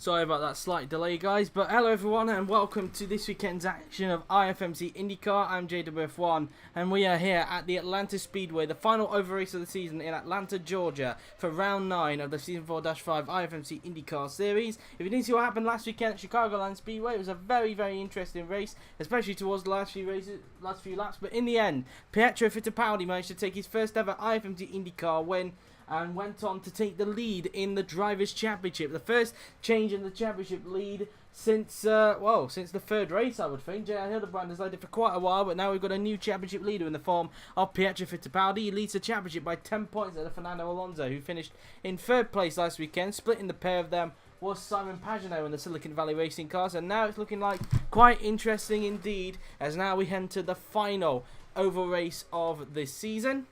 Sorry about that slight delay, guys, but hello everyone and welcome to this weekend's action of IFMC IndyCar. I'm JWF1 and we are here at the Atlanta Speedway, the final over race of the season in Atlanta, Georgia for round 9 of the Season 4-5 IFMC IndyCar Series. If you didn't see what happened last weekend at Chicagoland Speedway, it was a very interesting race, especially towards the last few laps, but in the end, Pietro Fittipaldi managed to take his first ever IFMC IndyCar win and went on to take the lead in the Drivers' Championship. The first change in the championship lead since since the third race, I would think. J.R. Hildebrand has led it for quite a while, but now we've got a new championship leader in the form of Pietro Fittipaldi. He leads the championship by 10 points over Fernando Alonso, who finished in third place last weekend. Splitting the pair of them was Simon Pagenaud in the Silicon Valley Racing cars, and now it's looking like quite interesting indeed, as now we enter the final oval race of this season.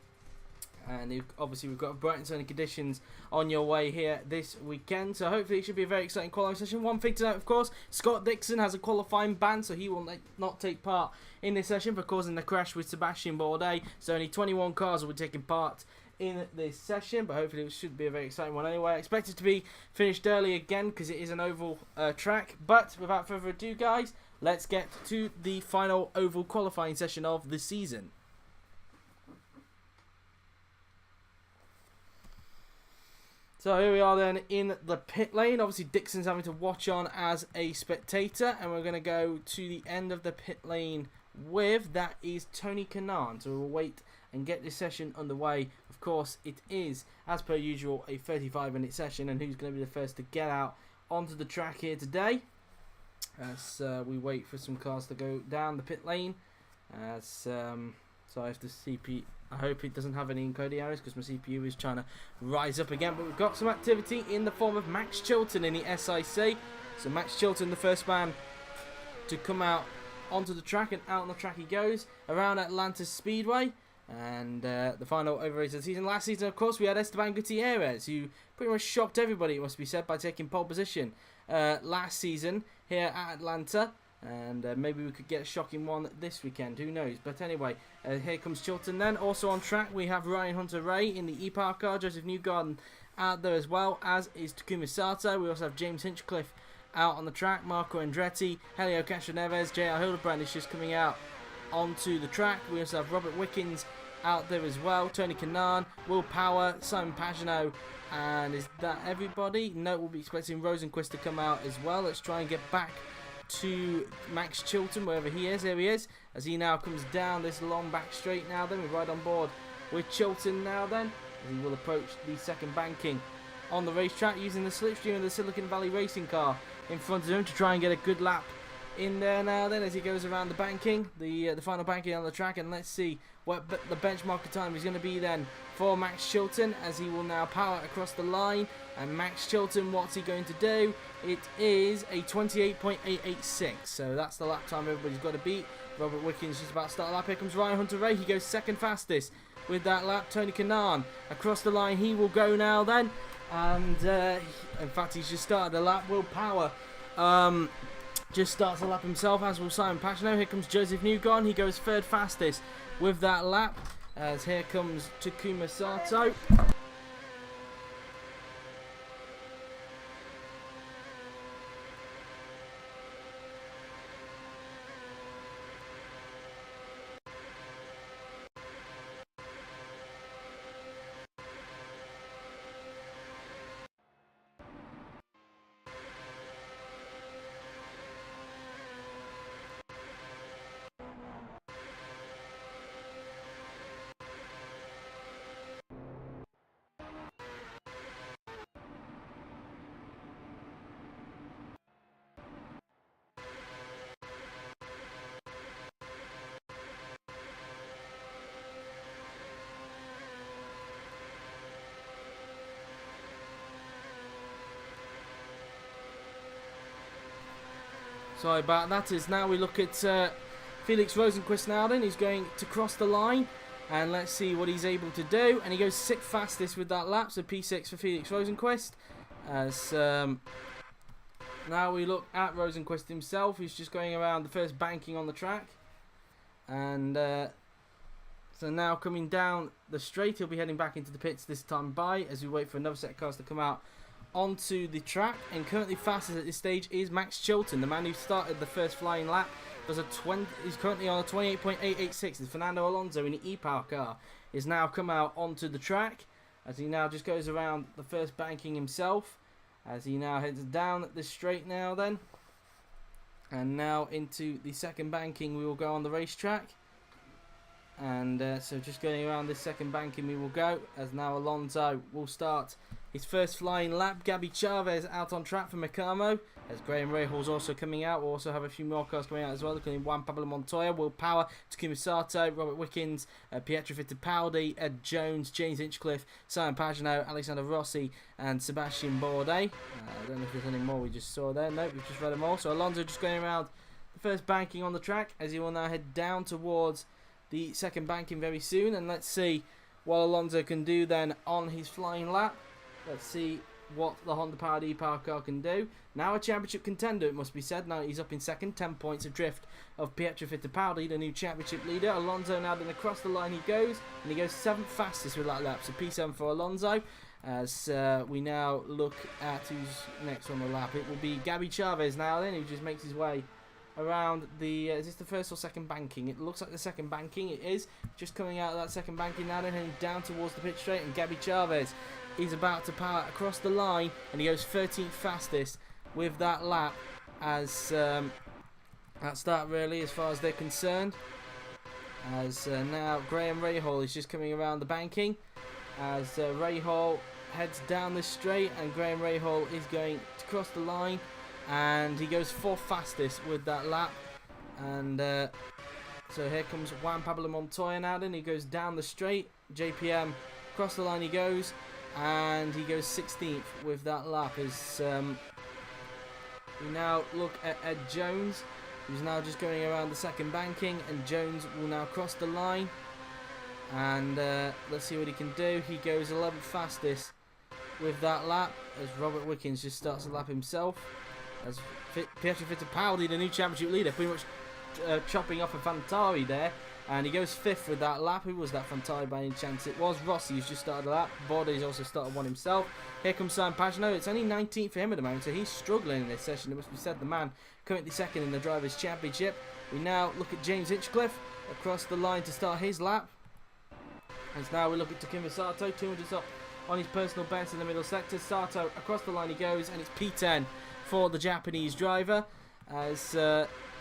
And obviously we've got bright and sunny conditions on your way here this weekend, so hopefully it should be a very exciting qualifying session. One thing to note, of course, Scott Dixon has a qualifying ban, so he will not take part in this session for causing the crash with Sebastian Bourdais. So only 21 cars will be taking part in this session, but hopefully it should be a very exciting one anyway. I expect it to be finished early again because it is an oval track. But without further ado, guys, let's get to the final oval qualifying session of the season. So here we are then in the pit lane. Obviously Dixon's having to watch on as a spectator, and we're going to go to the end of the pit lane with, that is Tony Kanaan. So we'll wait and get this session underway. Of course it is, as per usual, a 35-minute session, and who's going to be the first to get out onto the track here today as we wait for some cars to go down the pit lane. So I have to CP. I hope it doesn't have any encoding errors because my CPU is trying to rise up again. But we've got some activity in the form of Max Chilton in the SIC. So Max Chilton, the first man to come out onto the track, and out on the track he goes around Atlanta Speedway. And the final over race of the season. Last season, of course, we had Esteban Gutierrez, who pretty much shocked everybody, it must be said, by taking pole position last season here at Atlanta. And maybe we could get a shocking one this weekend, who knows. But anyway, here comes Chilton then. Also on track we have Ryan Hunter-Ray in the E-Power car, Joseph Newgarden out there as well, as is Takuma Sato. We also have James Hinchcliffe out on the track, Marco Andretti, Helio Castroneves, J.R. Hildebrand is just coming out onto the track. We also have Robert Wickens out there as well, Tony Kanaan, Will Power, Simon Pagenaud, and is that everybody? No, we'll be expecting Rosenquist to come out as well. Let's try and get back to Max Chilton wherever he is. There he is, as he now comes down this long back straight. Now then, we're right on board with Chilton now then, as he will approach the second banking on the racetrack using the slipstream of the Silicon Valley Racing car in front of him to try and get a good lap in there now then, as he goes around the banking, the final banking on the track. And let's see what the benchmark time is going to be then for Max Chilton, as he will now power across the line. And Max Chilton, what's he going to do? It is a 28.886, so that's the lap time everybody's got to beat. Robert Wickens just about to start a lap. Here comes Ryan Hunter-Ray, he goes second fastest with that lap. Tony Kanaan across the line, he will go now then, and in fact he's just started a lap. Will Power just starts a lap himself, as will Simon Pagenaud. Here comes Joseph Newgarden, he goes third fastest with that lap, as here comes Takuma Sato. Sorry about that. Is now we look at Felix Rosenquist now then. He's going to cross the line, and let's see what he's able to do. And he goes 6th fastest with that lap, so P6 for Felix Rosenquist. As now we look at Rosenquist himself. He's just going around the first banking on the track. And so now coming down the straight, he'll be heading back into the pits this time by, as we wait for another set of cars to come out onto the track, and currently fastest at this stage is Max Chilton, the man who started the first flying lap. He's currently on a 28.886. And Fernando Alonso in the e-power car is now come out onto the track, as he now just goes around the first banking himself, as he now heads down the straight now then. And now into the second banking we will go on the racetrack. And so just going around this second banking we will go, as now Alonso will start his first flying lap. Gabby Chavez out on track for Mikamo, as Graham Rahal's also coming out. We'll also have a few more cars coming out as well, including Juan Pablo Montoya, Will Power, Takuma Sato, Robert Wickens, Pietro Fittipaldi, Ed Jones, James Hinchcliffe, Simon Pagenaud, Alexander Rossi and Sebastian Bourdais. I don't know if there's any more we just saw there. Nope, we've just read them all. So Alonso just going around the first banking on the track, as he will now head down towards the second banking very soon. And let's see what Alonso can do then on his flying lap. Let's see what the Honda powered e-power car can do. Now a championship contender, it must be said. Now he's up in second, 10 points adrift of Pietro Fittipaldi, the new championship leader. Alonso now then across the line he goes, and he goes 7th fastest with that lap. So P7 for Alonso. As we now look at who's next on the lap. It will be Gabby Chavez now then, who just makes his way around the, is this the first or second banking? It looks like the second banking, it is. Just coming out of that second banking now then, and down towards the pit straight, and Gabby Chavez is about to power across the line, and he goes 13th fastest with that lap, as that's that really as far as they're concerned. As now Graham Rahal is just coming around the banking, as Rahal heads down the straight, and Graham Rahal is going to cross the line, and he goes 4th fastest with that lap. And so here comes Juan Pablo Montoya now then, he goes down the straight, JPM across the line he goes, and he goes 16th with that lap. As we now look at Ed Jones, who's now just going around the second banking, and Jones will now cross the line, and let's see what he can do. He goes 11th fastest with that lap, as Robert Wickens just starts the lap himself, as Pietro Fittipaldi, the new championship leader, pretty much chopping off a Fantari there, and he goes 5th with that lap. Who was that Fantari by any chance? It was Rossi, who's just started the lap. Bourdais also started one himself. Here comes Simon Pagenaud. It's only 19th for him at the moment, so he's struggling in this session. It must be said, the man currently second in the Drivers' Championship. We now look at James Hinchcliffe across the line to start his lap. As now we look at Takuma Sato, 200 up on his personal best in the middle sector. Sato across the line he goes, and it's P10 for the Japanese driver. As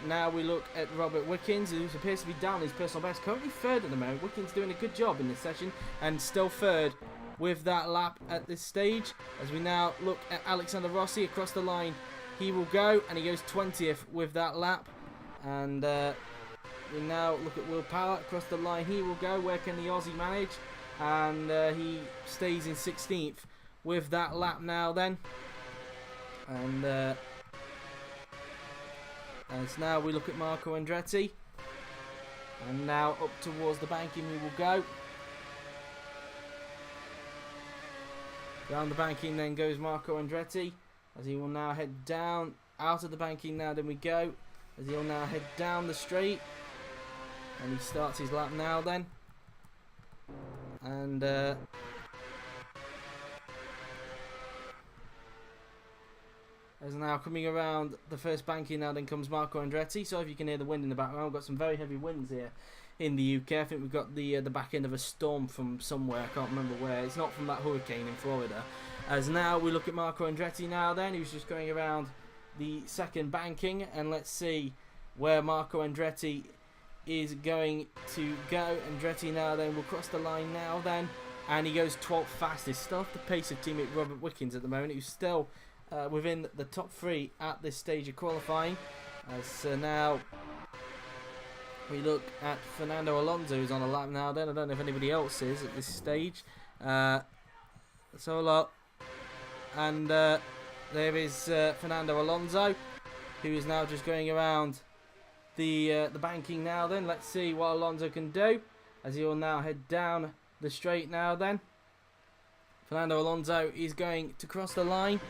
now we look at Robert Wickens, who appears to be down his personal best, currently 3rd at the moment. Wickens doing a good job in this session, and still 3rd with that lap at this stage. As we now look at Alexander Rossi across the line, he will go, and he goes 20th with that lap. And we now look at Will Power across the line, he will go. Where can the Aussie manage? And he stays in 16th with that lap now then. And as now we look at Marco Andretti, and now up towards the banking we will go. Down the banking then goes Marco Andretti, as he will now head down out of the banking now then we go, as he'll now head down the straight, and he starts his lap now then. And as now coming around the first banking now then comes Marco Andretti. So if you can hear the wind in the background, we've got some very heavy winds here in the UK. I think we've got the back end of a storm from somewhere, I can't remember where. It's not from that hurricane in Florida. As now we look at Marco Andretti now then, who's just going around the second banking, and let's see where Marco Andretti is going to go. Andretti now then will cross the line now then, and he goes 12th fastest, still off the pace of teammate Robert Wickens at the moment, who's still within the top 3 at this stage of qualifying. As now we look at Fernando Alonso, who's on a lap now then. I don't know if anybody else is at this stage. So look, and there is Fernando Alonso, who is now just going around the banking now then. Let's see what Alonso can do, as he will now head down the straight now then. Fernando Alonso is going to cross the line,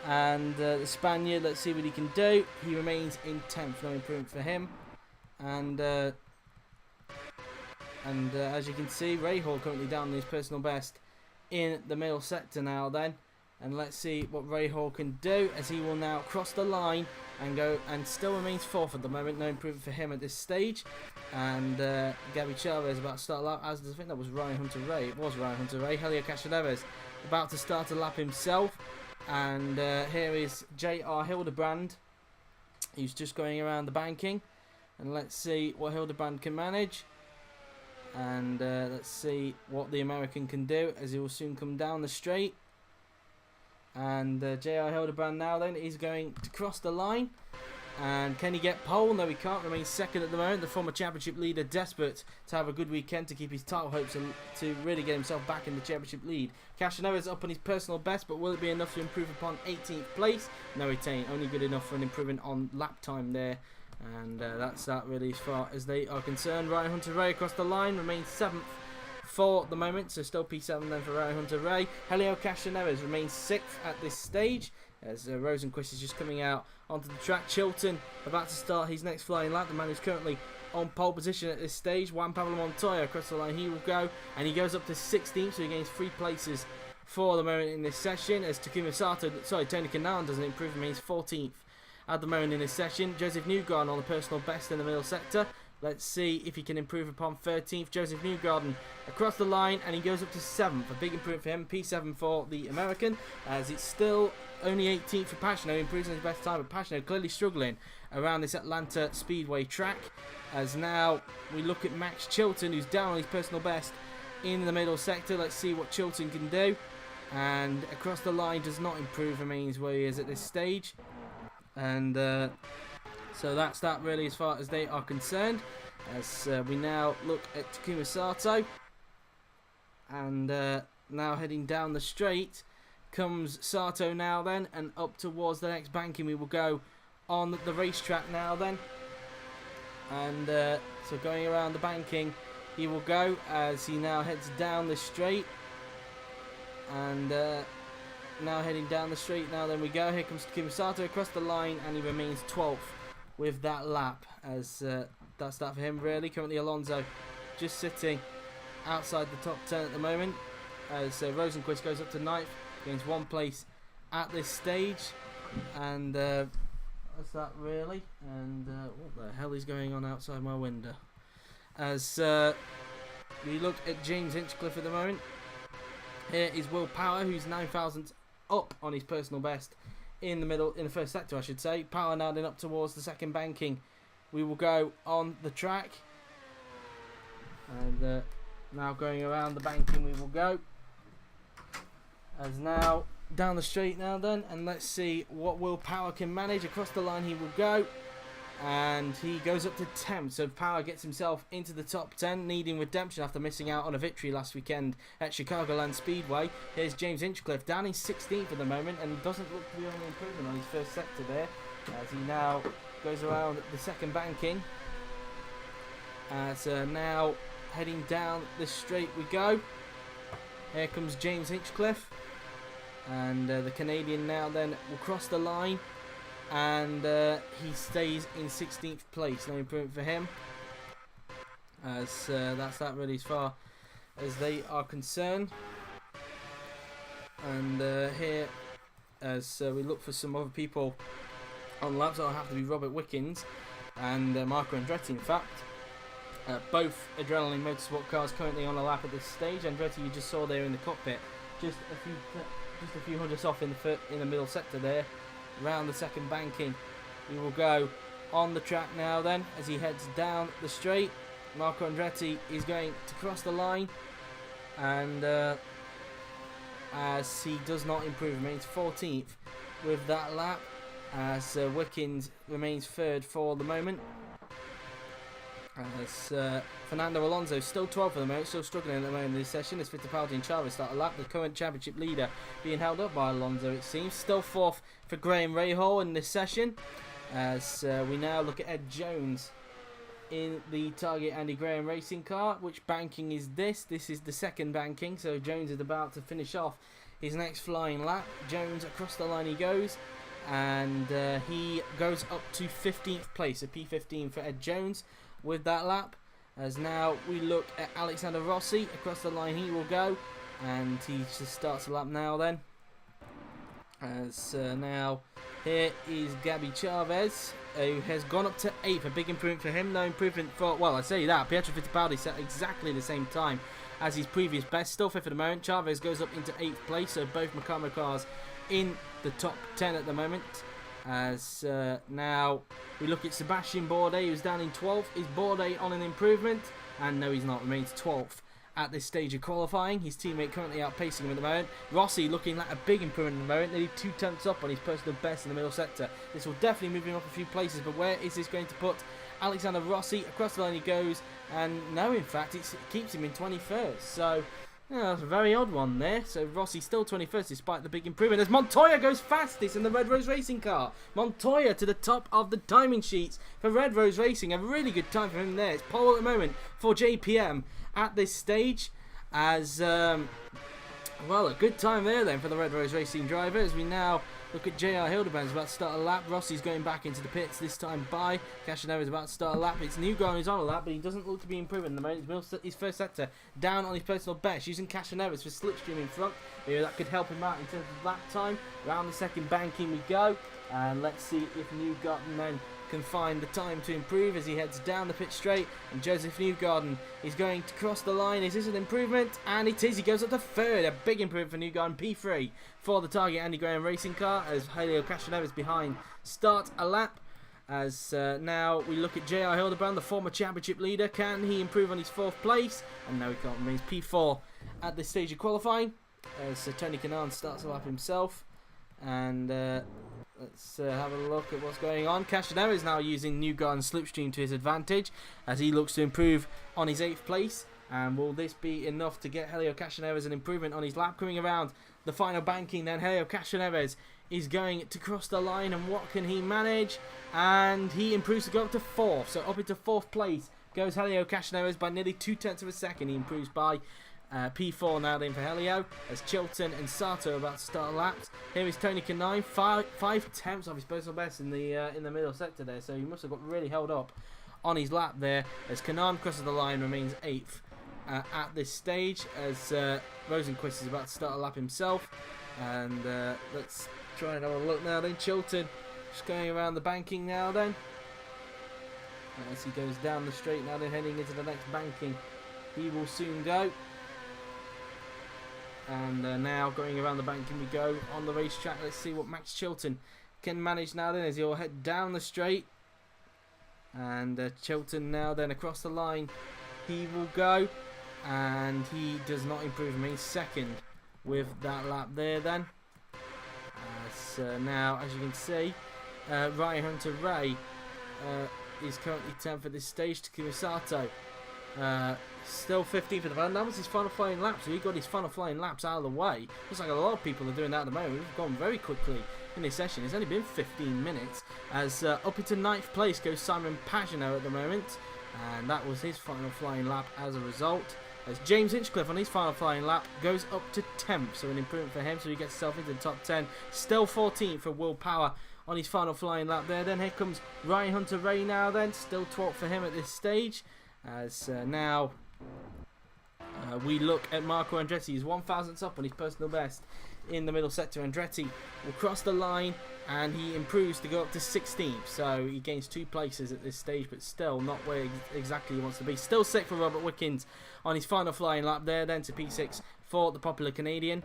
and the Spaniard, let's see what he can do. He remains in 10th, no improvement for him. And as you can see, Rahal currently down his personal best in the middle sector now then. And let's see what Rahal can do, as he will now cross the line and go, and still remains 4th at the moment. No improvement for him at this stage. And Gabby Chavez about to start a lap, as I think that was Ryan Hunter-Ray. It was Ryan Hunter-Ray. Helio Castroneves about to start a lap himself. And here is J.R. Hildebrand. He's just going around the banking. And let's see what Hildebrand can manage. And let's see what the American can do, as he will soon come down the straight. And J.R. Hildebrand now then is going to cross the line. And can he get pole? No, he can't. Remains 2nd at the moment. The former championship leader desperate to have a good weekend to keep his title hopes and to really get himself back in the championship lead. Castroneves is up on his personal best, but will it be enough to improve upon 18th place? No, it ain't. Only good enough for an improvement on lap time there. And that's that really as far as they are concerned. Ryan Hunter-Ray across the line remains 7th for the moment, so still P7 then for Ryan Hunter-Ray. Helio Castroneves remains 6th at this stage, as Rosenquist is just coming out onto the track. Chilton about to start his next flying lap. The man who's currently on pole position at this stage. Juan Pablo Montoya across the line, he will go, and he goes up to 16th, so he gains 3 places for the moment in this session, as Tony Kanaan doesn't improve, remains 14th at the moment in this session. Joseph Newgarden on the personal best in the middle sector. Let's see if he can improve upon 13th. Joseph Newgarden across the line, and he goes up to 7th. A big improvement for him. P7 for the American, as it's still only 18th for Pagenaud. Improves on his best time, but Pagenaud clearly struggling around this Atlanta Speedway track. As now we look at Max Chilton, who's down on his personal best in the middle sector. Let's see what Chilton can do. And across the line does not improve, remains where he is at this stage. And so that's that really as far as they are concerned. As we now look at Takuma Sato. And now heading down the straight comes Sato now then. And up towards the next banking we will go on the racetrack now then. And so going around the banking he will go, as he now heads down the straight. And now heading down the straight now then we go. Here comes Takuma Sato across the line, and he remains 12th with that lap, as that's that for him really. Currently Alonso just sitting outside the top 10 at the moment, as Rosenquist goes up to 9th, gains 1 place at this stage. And that's that really. And what the hell is going on outside my window? As we look at James Hinchcliffe at the moment. Here is Will Power, who's 9,000 up on his personal best in the first sector, I should say. Power now then up towards the second banking. We will go on the track. And now going around the banking we will go. As now down the straight now then, and let's see what Will Power can manage. Across the line he will go, and he goes up to 10th, so Power gets himself into the top 10, needing redemption after missing out on a victory last weekend at Chicagoland Speedway. Here's James Hinchcliffe down in 16th at the moment, and doesn't look to be on an improvement on his first sector there, as he now goes around the second banking. So now heading down the straight we go. Here comes James Hinchcliffe, and the Canadian now then will cross the line, and he stays in 16th place. No improvement for him, as that's that really as far as they are concerned. And here, as we look for some other people on laps, it'll have to be Robert Wickens and Marco Andretti, in fact. Both Adrenaline Motorsport cars currently on a lap at this stage. Andretti, you just saw there in the cockpit, just a few hundredths off in the middle sector there, around the second banking. We will go on the track now then, as he heads down the straight. Marco Andretti is going to cross the line, and as he does not improve, remains 14th with that lap, as Wickens remains 3rd for the moment. As Fernando Alonso still 12th for the moment, still struggling at the moment in this session, as Fittipaldi and Chavez start a lap. The current championship leader being held up by Alonso, it seems. Still 4th for Graham Rahal in this session, as we now look at Ed Jones in the Target Andy Graham racing car. Which banking is this? This is the second banking, so Jones is about to finish off his next flying lap. Jones across the line he goes, and he goes up to 15th place, a P15 for Ed Jones with that lap. As now we look at Alexander Rossi, across the line he will go, and he just starts the lap now then. As now, here is Gabby Chavez, who has gone up to 8th. A big improvement for him. No improvement for, well, I say that, Pietro Fittipaldi set exactly the same time as his previous best. Still 5th at the moment. Chavez goes up into 8th place, so both Meccano cars in the top 10 at the moment. As now we look at Sebastian Bourdais, who's down in 12th. Is Bourdais on an improvement? And no, he's not. Remains 12th at this stage of qualifying. His teammate currently outpacing him at the moment. Rossi looking like a big improvement at the moment. Nearly 2 tenths up on his personal best in the middle sector. This will definitely move him up a few places, but where is this going to put Alexander Rossi? Across the line he goes, and no, in fact, it keeps him in 21st. So, yeah, that's a very odd one there. So Rossi still 21st despite the big improvement as Montoya goes fastest in the Red Rose Racing car. Montoya to the top of the timing sheets for Red Rose Racing. A really good time for him there. It's pole at the moment for JPM at this stage. As, well, a good time there then for the Red Rose Racing driver. As we now look at JR Hildebrand's about to start a lap. Rossi's going back into the pits, this time by Cashinero is about to start a lap. It's Newgarden who's on a lap, but he doesn't look to be improving at the moment. His first sector down on his personal best, using Cashinero for slipstream in front. Maybe that could help him out in terms of lap time. Round the second banking we go, and let's see if Newgarden then can find the time to improve as he heads down the pit straight. And Joseph Newgarden is going to cross the line. Is this an improvement? And it is. He goes up to 3rd. A big improvement for Newgarden. P3 for the Target Andy Graham racing car as Helio Castroneves is behind. Start a lap. As now we look at JR Hildebrand, the former championship leader. Can he improve on his 4th place? And no, he can't. Remains P4 at this stage of qualifying. As Tony Kanaan starts a lap himself. And let's have a look at what's going on. Cashinero is now using Newgarden's slipstream to his advantage as he looks to improve on his 8th place. And will this be enough to get Helio Cashinero an improvement on his lap? Coming around the final banking then, Helio Cashinero is going to cross the line, and what can he manage? And he improves to go up to 4th. So up into 4th place goes Helio Cashinero by nearly 2 tenths of a second. He improves by P4 now then for Helio as Chilton and Sato are about to start laps. Here is Tony Kanaan, 5 tenths of his personal best in the middle sector there, so he must have got really held up on his lap there as Kanaan crosses the line, remains 8th at this stage as Rosenquist is about to start a lap himself. And let's try and have a look now then. Chilton just going around the banking now then as he goes down the straight now then, heading into the next banking. He will soon go. And now going around the banking we go on the racetrack. Let's see what Max Chilton can manage now then as he'll head down the straight. And Chilton now then across the line. He will go. And he does not improve. Remains 2nd with that lap there then. Now, as you can see, Ryan Hunter-Ray is currently 10th at this stage. Takuma Sato still 15th at the moment. That was his final flying lap, so he got his final flying laps out of the way. Looks like a lot of people are doing that at the moment. We've gone very quickly in this session. It's only been 15 minutes. As up into 9th place goes Simon Pagenaud at the moment, and that was his final flying lap as a result. As James Hinchcliffe on his final flying lap goes up to 10th, so an improvement for him, so he gets himself into the top 10. Still 14th for Will Power on his final flying lap there. Then here comes Ryan Hunter-Ray now then, still 12th for him at this stage. As now we look at Marco Andretti, he's 1,000ths up on his personal best in the middle sector. Andretti will cross the line and he improves to go up to 16th, so he gains 2 places at this stage, but still not where exactly he wants to be. Still 6th for Robert Wickens on his final flying lap there, then to P6 for the popular Canadian.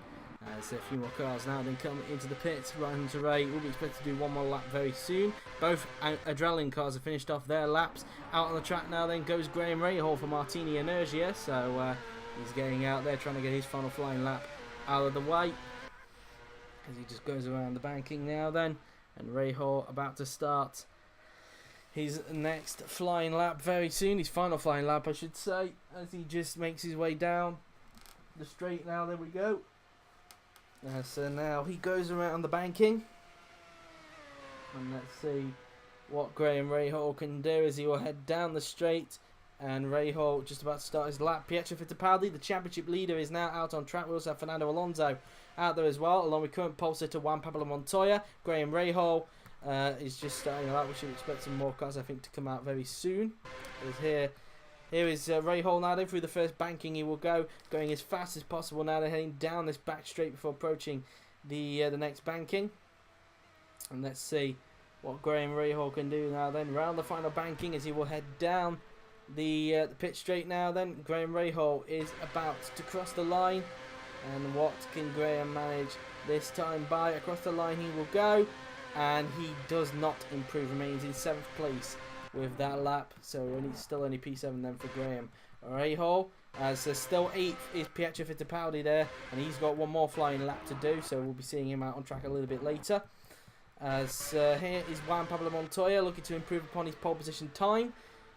So a few more cars now then come into the pits. Ryan Hunter-Ray will be expected to do one more lap very soon. Both adrenaline cars have finished off their laps. Out on the track now then goes Graham Rahal for Martini Energia, so he's getting out there trying to get his final flying lap out of the way as he just goes around the banking now then. And Rahal about to start his next flying lap very soon, his final flying lap I should say, as he just makes his way down the straight now. There we go. So now he goes around the banking, and let's see what Graham Rahal can do as he will head down the straight. And Rahal just about to start his lap. Pietro Fittipaldi, the championship leader, is now out on track. We also have Fernando Alonso out there as well, along with current pole sitter Juan Pablo Montoya. Graham Rahal is just starting a lap. We should expect some more cars, I think, to come out very soon. Here is Rahal now then through the first banking. He will go, going as fast as possible now. They're heading down this back straight before approaching the next banking. And let's see what Graham Rahal can do now then. Round the final banking as he will head down the pit straight now then. Graham Rahal is about to cross the line. And what can Graham manage this time by? Across the line he will go. And he does not improve. Remains in 7th place with that lap. So still only P7 then for Graham Rahal. As still 8th is Pietro Fittipaldi there. And he's got one more flying lap to do. So we'll be seeing him out on track a little bit later. As here is Juan Pablo Montoya looking to improve upon his pole position time.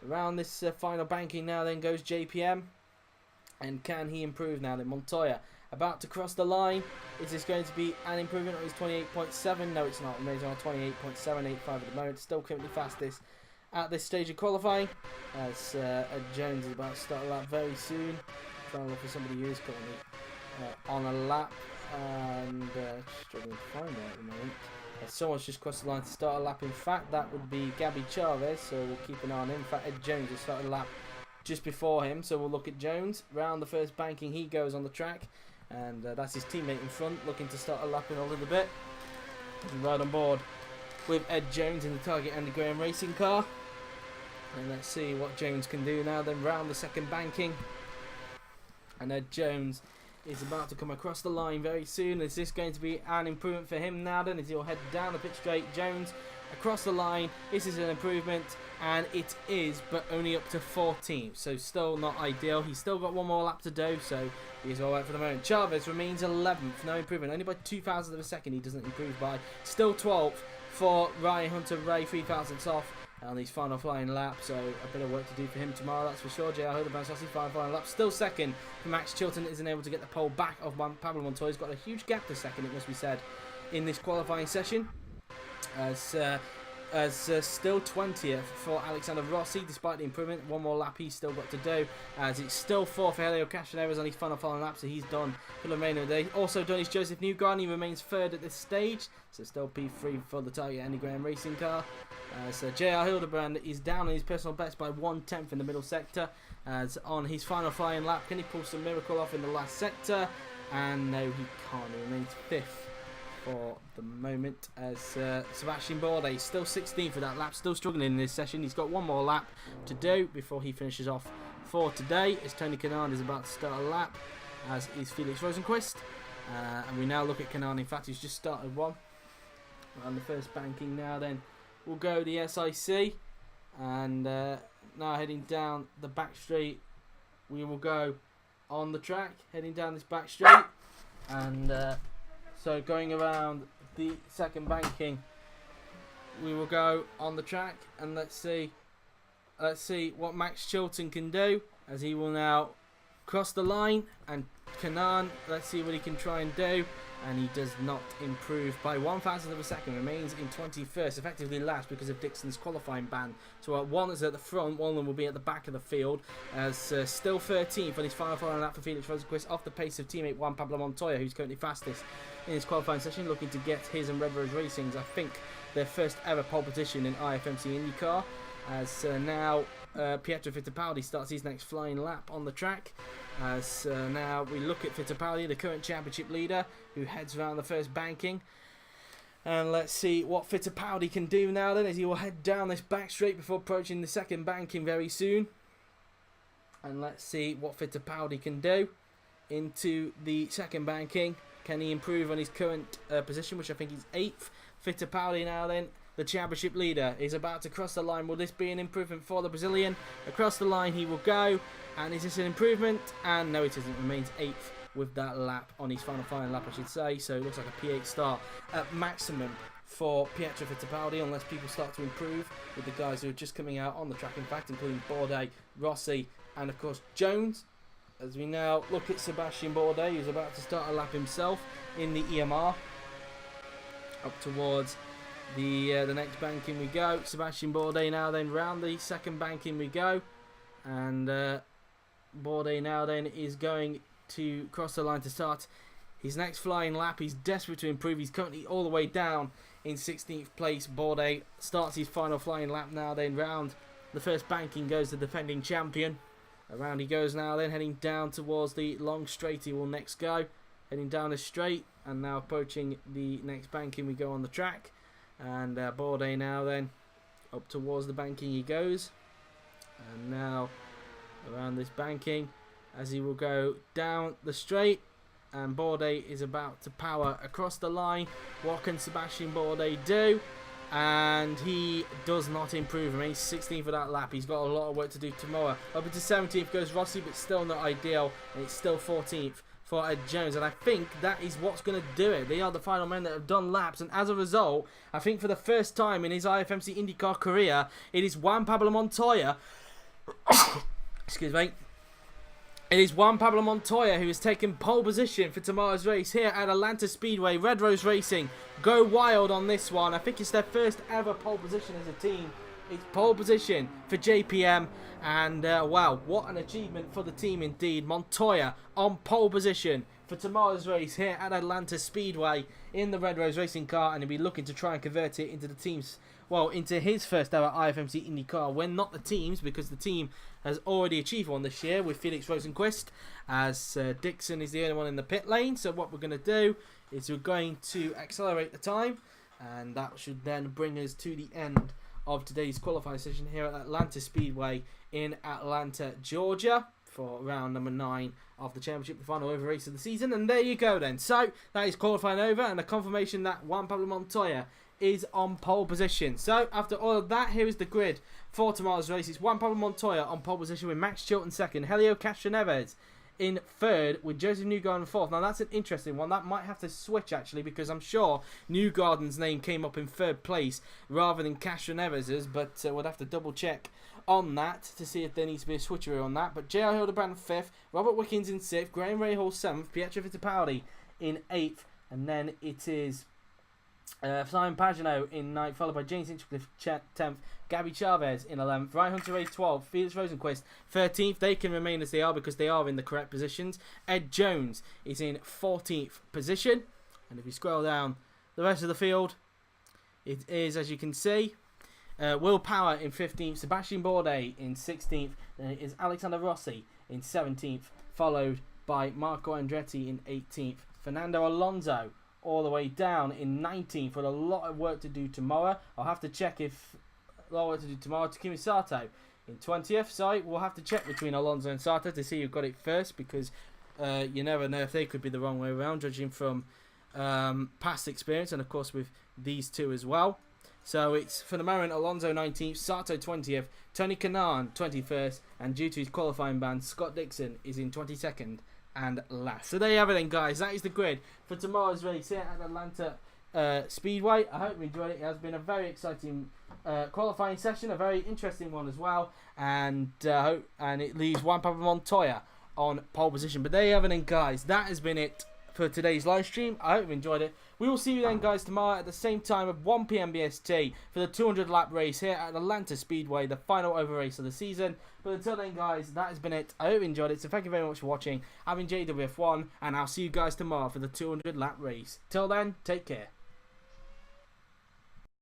Around this final banking now then goes JPM. And can he improve now then? Montoya about to cross the line. Is this going to be an improvement on his 28.7? No, it's not. Remains on 28.785 at the moment. Still currently fastest at this stage of qualifying. As Ed Jones is about to start a lap very soon. Trying to look for somebody who is currently on a lap. And struggling to find that at the moment. Someone's just crossed the line to start a lap. In fact, that would be Gabby Chavez, so we'll keep an eye on him. In fact, Ed Jones has started a lap just before him, so we'll look at Jones. Round the first banking, he goes on the track, and that's his teammate in front, looking to start a lap in a little bit. And right on board with Ed Jones in the Target Andy Graham racing car. And let's see what Jones can do now. Then round the second banking, and Ed Jones is about to come across the line very soon. Is this going to be an improvement for him now then? As he'll head down the pit straight. Jones across the line. This is an improvement, and it is, but only up to 14th. So still not ideal. He's still got one more lap to do, so he's alright for the moment. Chavez remains 11th. No improvement. Only by 2,000ths of a second he doesn't improve by. Still 12th for Ryan Hunter Ray. 3,000ths off on his final flying lap, so a bit of work to do for him tomorrow, that's for sure. JR Hildebrand's his final flying lap. Still second for Max Chilton, isn't able to get the pole back of Pablo Montoya. He's got a huge gap to second, it must be said, in this qualifying session. As still 20th for Alexander Rossi, despite the improvement. One more lap he's still got to do, as it's still 4th for Helio Castroneves on his final lap, so he's done for the remainder of the day. Also done is Joseph Newgarden, he remains 3rd at this stage, so still P3 for the Target Andy Graham racing car. So JR Hildebrand is down on his personal best by 1/10 in the middle sector, as on his final flying lap. Can he pull some miracle off in the last sector? And no, he can't. He remains 5th for the moment, as Sebastian Bourdais still 16th for that lap, still struggling in this session. He's got one more lap to do before he finishes off for today, as Tony Kanaan is about to start a lap, as is Felix Rosenquist. And we now look at Kanaan. In fact, he's just started one. On the first banking now then, we'll go the SIC, and now heading down the back straight, we will go on the track, heading down this back straight, and so going around the second banking, we will go on the track, and let's see what Max Chilton can do, as he will now cross the line. And Kanaan, let's see what he can try and do, and he does not improve by 1,000th of a second. Remains in 21st, effectively last because of Dixon's qualifying ban. So one is at the front, one of them will be at the back of the field, as still 13th on his final lap for Felix Rosenquist, off the pace of teammate Juan Pablo Montoya, who's currently fastest in his qualifying session, looking to get his and Red Rose Racing's, I think, their first ever pole position in IFMC IndyCar. As now Pietro Fittipaldi starts his next flying lap on the track. As now we look at Fittipaldi, the current championship leader, who heads around the first banking. And let's see what Fittipaldi can do now then, as he will head down this back straight before approaching the second banking very soon. And let's see what Fittipaldi can do into the second banking. Can he improve on his current position, which I think is 8th? Fittipaldi now then, the championship leader, is about to cross the line. Will this be an improvement for the Brazilian? Across the line he will go, and is this an improvement? And no, it isn't. Remains 8th with that lap on his final lap, I should say. So it looks like a P8 start at maximum for Pietro Fittipaldi, unless people start to improve with the guys who are just coming out on the track, in fact, including Bourdais, Rossi, and of course Jones. As we now look at Sebastian Bourdais, who's about to start a lap himself in the EMR. Up towards the next banking we go. Sebastian Bourdais now then, round the second banking we go. And Bourdais now then is going to cross the line to start his next flying lap. He's desperate to improve. He's currently all the way down in 16th place. Bourdais starts his final flying lap now then. Round the first banking goes the defending champion. Around he goes now then, heading down towards the long straight he will next go. heading down the straight, and now approaching the next banking we go on the track. And Bourdais now then up towards the banking he goes, and now around this banking as he will go down the straight, and Bourdais is about to power across the line. What can Sebastian Bourdais do? And he does not improve. I mean, he's 16th for that lap. He's got a lot of work to do tomorrow. Up into 17th goes Rossi, but still not ideal, and it's still 14th for Ed Jones, and I think that is what's going to do it. They are the final men that have done laps, and as a result, I think for the first time in his IFMC IndyCar career, it is Juan Pablo Montoya excuse me, it is Juan Pablo Montoya who has taken pole position for tomorrow's race here at Atlanta Speedway. Red Rose Racing go wild on this one. I think it's their first ever pole position as a team. It's pole position for JPM, and wow, what an achievement for the team indeed. Montoya on pole position for tomorrow's race here at Atlanta Speedway in the Red Rose Racing car, and he'll be looking to try and convert it into the team's, well, into his first ever IFMC IndyCar win, not the team's, because the team has already achieved one this year with Felix Rosenqvist, as Dixon is the only one in the pit lane. So what we're going to do is we're going to accelerate the time, and that should then bring us to the end of today's qualifying session here at Atlanta Speedway in Atlanta, Georgia, for round number 9 of the championship, the final over race of the season. And there you go then. So that is qualifying over, and a confirmation that Juan Pablo Montoya is on pole position. So after all of that, here is the grid for tomorrow's race. It's Juan Pablo Montoya on pole position with Max Chilton second, Helio Castroneves in third, with Joseph Newgarden in fourth. Now that's an interesting one. That might have to switch actually, because I'm sure Newgarden's name came up in third place rather than Castroneves's, but we'll have to double check on that to see if there needs to be a switcheroo on that. But J.R. Hildebrand fifth, Robert Wickens in sixth, Graham Rahal seventh, Pietro Fittipaldi in eighth, and then it is Simon Pagenaud in 9th, followed by James Hinchcliffe 10th, Gabby Chavez in 11th, Ryan Hunter-Reay 12th, Felix Rosenqvist 13th. They can remain as they are because they are in the correct positions. Ed Jones is in 14th position, and if you scroll down the rest of the field, it is, as you can see, Will Power in 15th, Sebastian Bourdais in 16th, then it is Alexander Rossi in 17th, followed by Marco Andretti in 18th, Fernando Alonso all the way down in 19th with a lot of work to do tomorrow. I'll have to check if a lot of work to do tomorrow. Takumi Sato in 20th. So we'll have to check between Alonso and Sato to see who got it first, because you never know if they could be the wrong way around, judging from past experience, and of course with these two as well. So it's, for the moment, Alonso 19th, Sato 20th, Tony Kanaan 21st, and due to his qualifying ban, Scott Dixon is in 22nd and last. So there you have it then, guys. That is the grid for tomorrow's race here at Atlanta Speedway. I hope you enjoyed it. It has been a very exciting qualifying session, a very interesting one as well, and it leaves Juan Pablo Montoya on pole position. But there you have it then, guys. That has been it for today's live stream. I hope you enjoyed it. We will see you then, guys, tomorrow at the same time at 1 PM BST for the 200 lap race here at Atlanta Speedway, the final over race of the season. But until then, guys, that has been it. I hope you enjoyed it, so thank you very much for watching. I've been JWF1, and I'll see you guys tomorrow for the 200 lap race. Till then, take care.